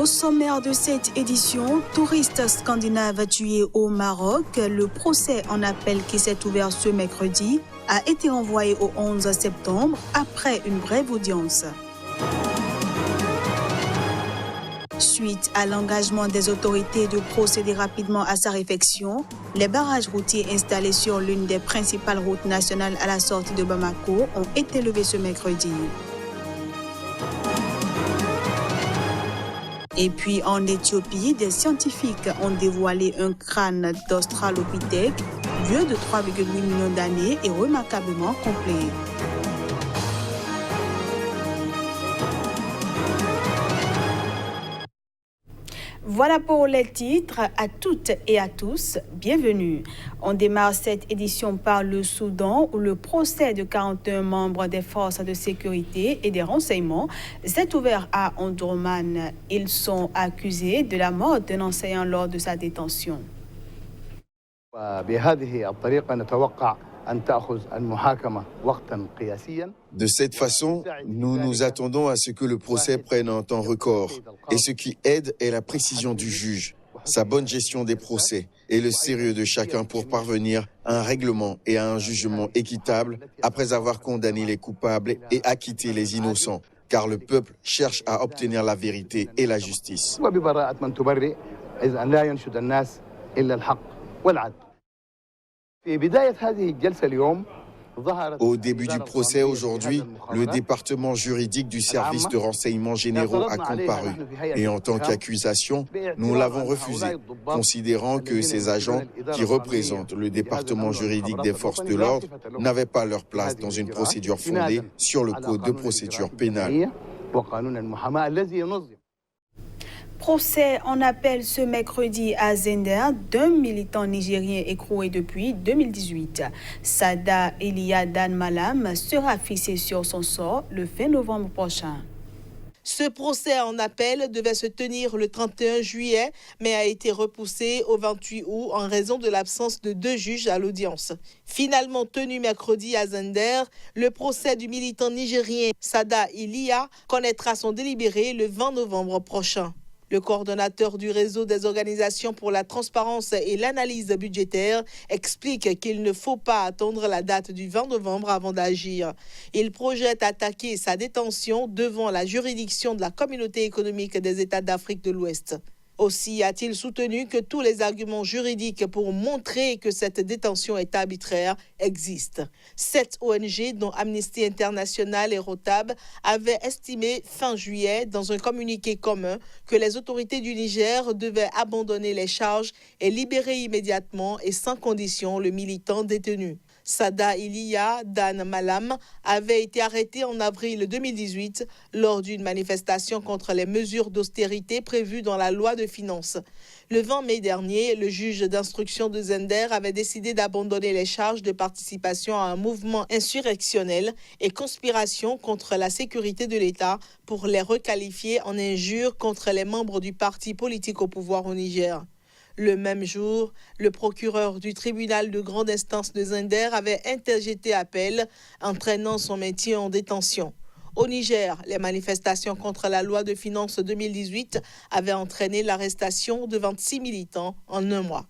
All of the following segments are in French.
sommaire de cette édition, touristes scandinaves tués au Maroc, le procès en appel qui s'est ouvert ce mercredi a été renvoyé au 11 septembre après une brève audience. Suite à l'engagement des autorités de procéder rapidement à sa réfection, les barrages routiers installés sur l'une des principales routes nationales à la sortie de Bamako ont été levés ce mercredi. Et puis en Éthiopie, des scientifiques ont dévoilé un crâne d'Australopithèque, vieux de 3,8 millions d'années et remarquablement complet. Voilà pour les titres. À toutes et à tous, bienvenue. On démarre cette édition par le Soudan où le procès de 41 membres des forces de sécurité et des renseignements s'est ouvert à Omdurman. Ils sont accusés de la mort d'un enseignant lors de sa détention. De cette façon, nous nous attendons à ce que le procès prenne un temps record. Et ce qui aide est la précision du juge, sa bonne gestion des procès et le sérieux de chacun pour parvenir à un règlement et à un jugement équitable après avoir condamné les coupables et acquitté les innocents. Car le peuple cherche à obtenir la vérité et la justice. Au début du procès aujourd'hui, le département juridique du service de renseignements généraux a comparu. Et en tant qu'accusation, nous l'avons refusé, considérant que ces agents, qui représentent le département juridique des forces de l'ordre, n'avaient pas leur place dans une procédure fondée sur le code de procédure pénale. Procès en appel ce mercredi à Zender d'un militant nigérien écroué depuis 2018. Sada Elia Dan Malam sera fixé sur son sort le 20 novembre prochain. Ce procès en appel devait se tenir le 31 juillet, mais a été repoussé au 28 août en raison de l'absence de 2 juges à l'audience. Finalement tenu mercredi à Zender, le procès du militant nigérien Sada Elia connaîtra son délibéré le 20 novembre prochain. Le coordonnateur du réseau des organisations pour la transparence et l'analyse budgétaire explique qu'il ne faut pas attendre la date du 20 novembre avant d'agir. Il projette attaquer sa détention devant la juridiction de la Communauté économique des États d'Afrique de l'Ouest. Aussi a-t-il soutenu que tous les arguments juridiques pour montrer que cette détention est arbitraire existent. 7 ONG, dont Amnesty International et Rotab, avaient estimé fin juillet, dans un communiqué commun, que les autorités du Niger devaient abandonner les charges et libérer immédiatement et sans condition le militant détenu. Sada Elia Dan Malam avait été arrêté en avril 2018 lors d'une manifestation contre les mesures d'austérité prévues dans la loi de finances. Le 20 mai dernier, le juge d'instruction de Zender avait décidé d'abandonner les charges de participation à un mouvement insurrectionnel et conspiration contre la sécurité de l'État pour les requalifier en injures contre les membres du parti politique au pouvoir au Niger. Le même jour, le procureur du tribunal de grande instance de Zender avait interjeté appel, entraînant son maintien en détention. Au Niger, les manifestations contre la loi de finances 2018 avaient entraîné l'arrestation de 26 militants en un mois.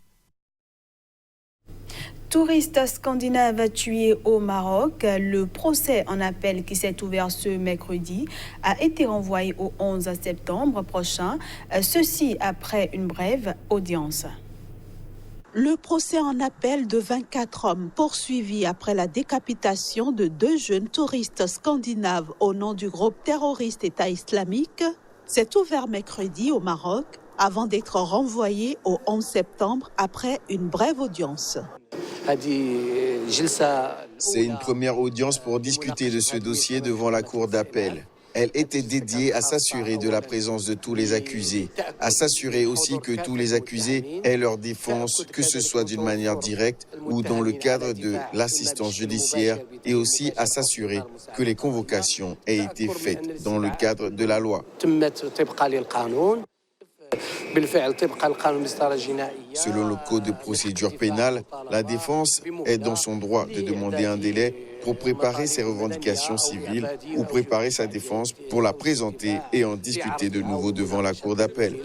Touristes scandinaves tués au Maroc, le procès en appel qui s'est ouvert ce mercredi a été renvoyé au 11 septembre prochain, ceci après une brève audience. Le procès en appel de 24 hommes poursuivis après la décapitation de 2 jeunes touristes scandinaves au nom du groupe terroriste État islamique s'est ouvert mercredi au Maroc avant d'être renvoyé au 11 septembre après une brève audience. C'est une première audience pour discuter de ce dossier devant la cour d'appel. Elle était dédiée à s'assurer de la présence de tous les accusés, à s'assurer aussi que tous les accusés aient leur défense, que ce soit d'une manière directe ou dans le cadre de l'assistance judiciaire, et aussi à s'assurer que les convocations aient été faites dans le cadre de la loi. Selon le code de procédure pénale, la défense est dans son droit de demander un délai pour préparer ses revendications civiles ou préparer sa défense pour la présenter et en discuter de nouveau devant la cour d'appel.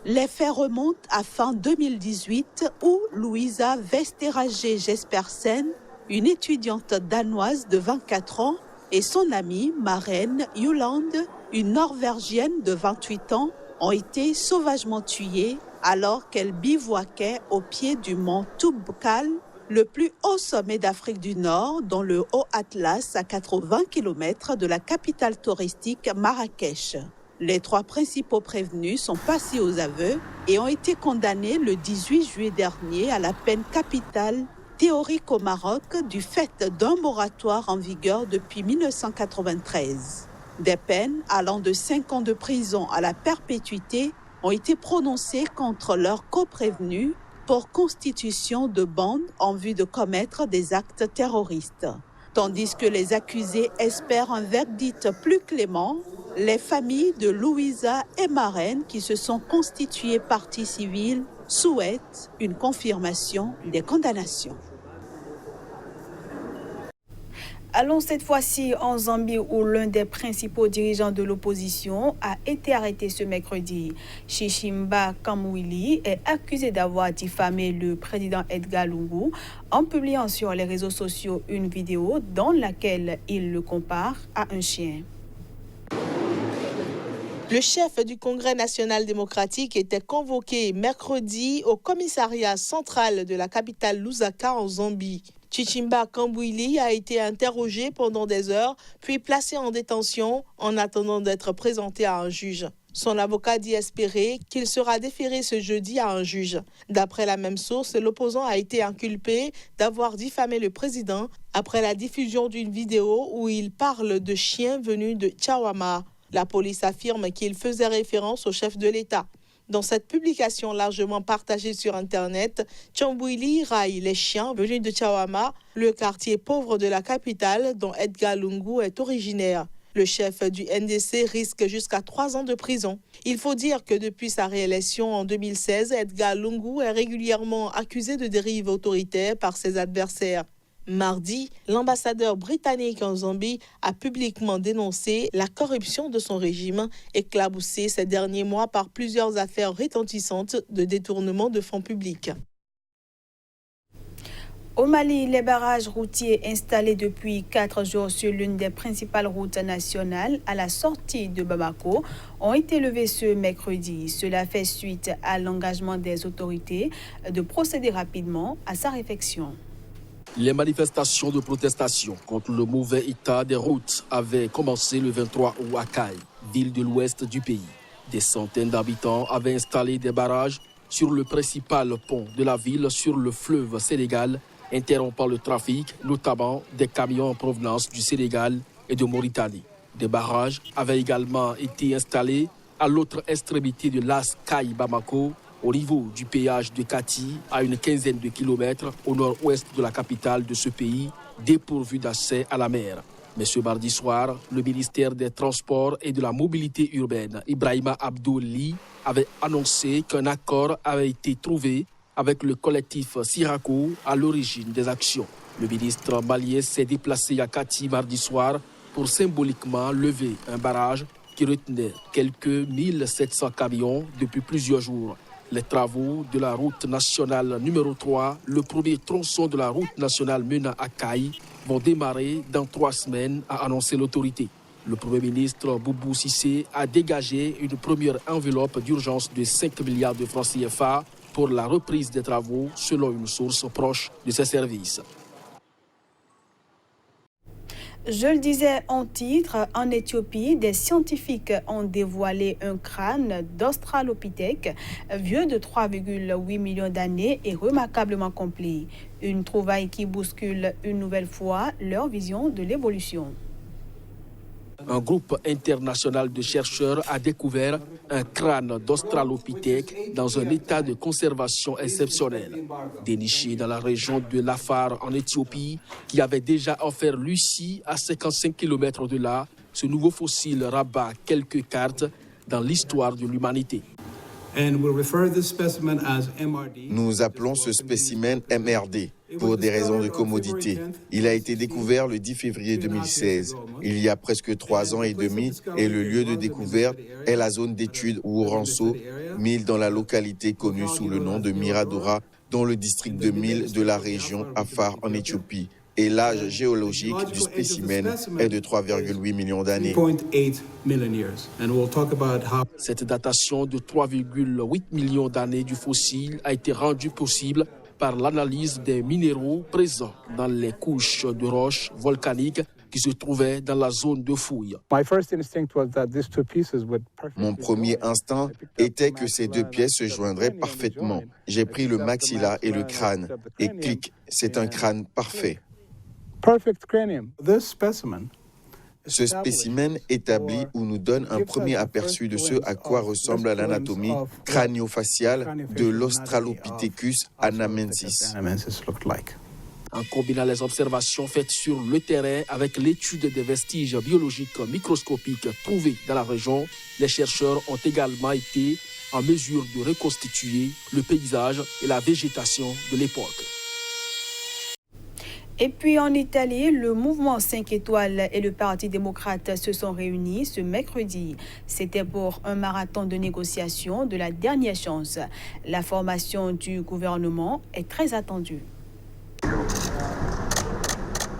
Les faits remontent à fin 2018 où Louisa Vesterage-Jespersen, une étudiante danoise de 24 ans, et son amie Maren Yolande, une Norvégienne de 28 ans, ont été sauvagement tuées alors qu'elles bivouaquaient au pied du mont Toubkal, le plus haut sommet d'Afrique du Nord, dans le Haut Atlas, à 80 km de la capitale touristique Marrakech. Les 3 principaux prévenus sont passés aux aveux et ont été condamnés le 18 juillet dernier à la peine capitale théorique au Maroc du fait d'un moratoire en vigueur depuis 1993. Des peines allant de 5 ans de prison à la perpétuité ont été prononcées contre leurs coprévenus pour constitution de bande en vue de commettre des actes terroristes. Tandis que les accusés espèrent un verdict plus clément, les familles de Louisa et Maren, qui se sont constituées partie civile, souhaitent une confirmation des condamnations. Allons cette fois-ci en Zambie où l'un des principaux dirigeants de l'opposition a été arrêté ce mercredi. Chichimba Kamwili est accusé d'avoir diffamé le président Edgar Lungu en publiant sur les réseaux sociaux une vidéo dans laquelle il le compare à un chien. Le chef du Congrès national démocratique était convoqué mercredi au commissariat central de la capitale Lusaka en Zambie. Chichimba Kamwili a été interrogé pendant des heures, puis placé en détention en attendant d'être présenté à un juge. Son avocat dit espérer qu'il sera déféré ce jeudi à un juge. D'après la même source, l'opposant a été inculpé d'avoir diffamé le président après la diffusion d'une vidéo où il parle de chiens venus de Chawama. La police affirme qu'il faisait référence au chef de l'État. Dans cette publication largement partagée sur Internet, Kamwili raille les chiens venus de Chawama, le quartier pauvre de la capitale dont Edgar Lungu est originaire. Le chef du NDC risque jusqu'à 3 ans de prison. Il faut dire que depuis sa réélection en 2016, Edgar Lungu est régulièrement accusé de dérive autoritaire par ses adversaires. Mardi, l'ambassadeur britannique en Zambie a publiquement dénoncé la corruption de son régime, éclaboussé ces derniers mois par plusieurs affaires retentissantes de détournement de fonds publics. Au Mali, les barrages routiers installés depuis 4 jours sur l'une des principales routes nationales à la sortie de Bamako ont été levés ce mercredi. Cela fait suite à l'engagement des autorités de procéder rapidement à sa réfection. Les manifestations de protestation contre le mauvais état des routes avaient commencé le 23 août à Kaï, ville de l'ouest du pays. Des centaines d'habitants avaient installé des barrages sur le principal pont de la ville sur le fleuve Sénégal, interrompant le trafic, notamment des camions en provenance du Sénégal et de Mauritanie. Des barrages avaient également été installés à l'autre extrémité de l'As Kaï-Bamako, au niveau du péage de Kati, à une quinzaine de kilomètres au nord-ouest de la capitale de ce pays, dépourvu d'accès à la mer. Mais ce mardi soir, le ministère des Transports et de la Mobilité urbaine, Ibrahima Abdouli, avait annoncé qu'un accord avait été trouvé avec le collectif Sirako à l'origine des actions. Le ministre malien s'est déplacé à Kati mardi soir pour symboliquement lever un barrage qui retenait quelques 1700 camions depuis plusieurs jours. Les travaux de la route nationale numéro 3, le premier tronçon de la route nationale menant à Kaï, vont démarrer dans 3 semaines, a annoncé l'autorité. Le Premier ministre Boubou Cissé a dégagé une première enveloppe d'urgence de 5 milliards de francs CFA pour la reprise des travaux, selon une source proche de ses services. Je le disais en titre, en Éthiopie, des scientifiques ont dévoilé un crâne d'Australopithèque vieux de 3,8 millions d'années et remarquablement complet. Une trouvaille qui bouscule une nouvelle fois leur vision de l'évolution. Un groupe international de chercheurs a découvert un crâne d'Australopithèque dans un état de conservation exceptionnel. Déniché dans la région de l'Afar en Éthiopie, qui avait déjà offert Lucie à 55 km de là, ce nouveau fossile rabat quelques cartes dans l'histoire de l'humanité. Nous appelons ce spécimen MRD. pour des raisons de commodité. Il a été découvert le 10 février 2016, il y a presque 3 ans et demi, et le lieu de découverte est la zone d'études Ouranso, Mil dans la localité connue sous le nom de Miradora, dans le district de Mil de la région Afar en Éthiopie. Et l'âge géologique du spécimen est de 3,8 millions d'années. Cette datation de 3,8 millions d'années du fossile a été rendue possible par l'analyse des minéraux présents dans les couches de roches volcaniques qui se trouvaient dans la zone de fouille. Mon premier instinct était que ces deux pièces se joindraient parfaitement. J'ai pris le maxilla et le crâne, et clic, c'est un crâne parfait. Ce spécimen établit ou nous donne un premier aperçu de ce à quoi ressemble l'anatomie crânio-faciale de l'Australopithecus anamensis. En combinant les observations faites sur le terrain avec l'étude des vestiges biologiques microscopiques trouvés dans la région, les chercheurs ont également été en mesure de reconstituer le paysage et la végétation de l'époque. Et puis en Italie, le mouvement 5 étoiles et le Parti démocrate se sont réunis ce mercredi. C'était pour un marathon de négociation de la dernière chance. La formation du gouvernement est très attendue.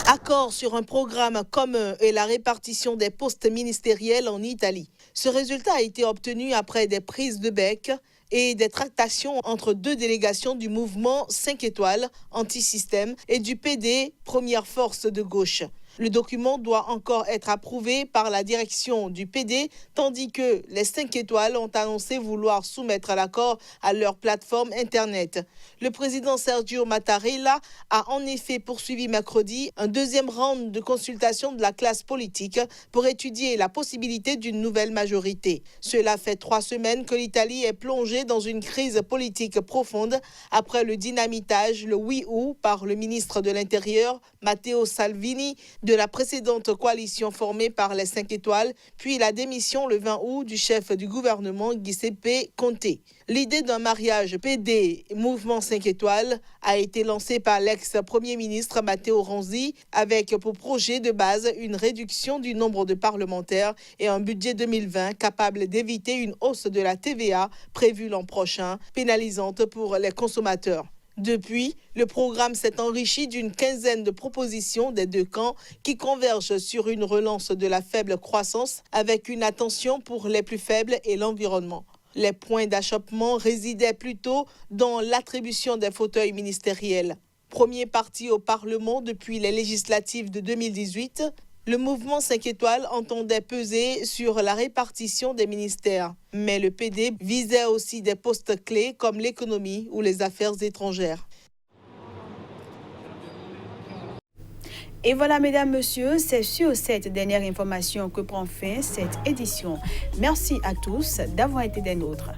Accord sur un programme commun et la répartition des postes ministériels en Italie. Ce résultat a été obtenu après des prises de bec et des tractations entre deux délégations du mouvement 5 étoiles anti-système et du PD, première force de gauche. Le document doit encore être approuvé par la direction du PD, tandis que les 5 étoiles ont annoncé vouloir soumettre l'accord à leur plateforme Internet. Le président Sergio Mattarella a en effet poursuivi mercredi un deuxième round de consultation de la classe politique pour étudier la possibilité d'une nouvelle majorité. Cela fait 3 semaines que l'Italie est plongée dans une crise politique profonde après le dynamitage le 8 août par le ministre de l'Intérieur, Matteo Salvini, de la précédente coalition formée par les 5 étoiles, puis la démission le 20 août du chef du gouvernement Giuseppe Conte. L'idée d'un mariage PD-Mouvement 5 étoiles a été lancée par l'ex-premier ministre Matteo Renzi avec pour projet de base une réduction du nombre de parlementaires et un budget 2020 capable d'éviter une hausse de la TVA prévue l'an prochain, pénalisante pour les consommateurs. Depuis, le programme s'est enrichi d'une quinzaine de propositions des deux camps qui convergent sur une relance de la faible croissance avec une attention pour les plus faibles et l'environnement. Les points d'achoppement résidaient plutôt dans l'attribution des fauteuils ministériels. Premier parti au Parlement depuis les législatives de 2018, le mouvement 5 étoiles entendait peser sur la répartition des ministères. Mais le PD visait aussi des postes clés comme l'économie ou les affaires étrangères. Et voilà, mesdames, messieurs, c'est sur cette dernière information que prend fin cette édition. Merci à tous d'avoir été des nôtres.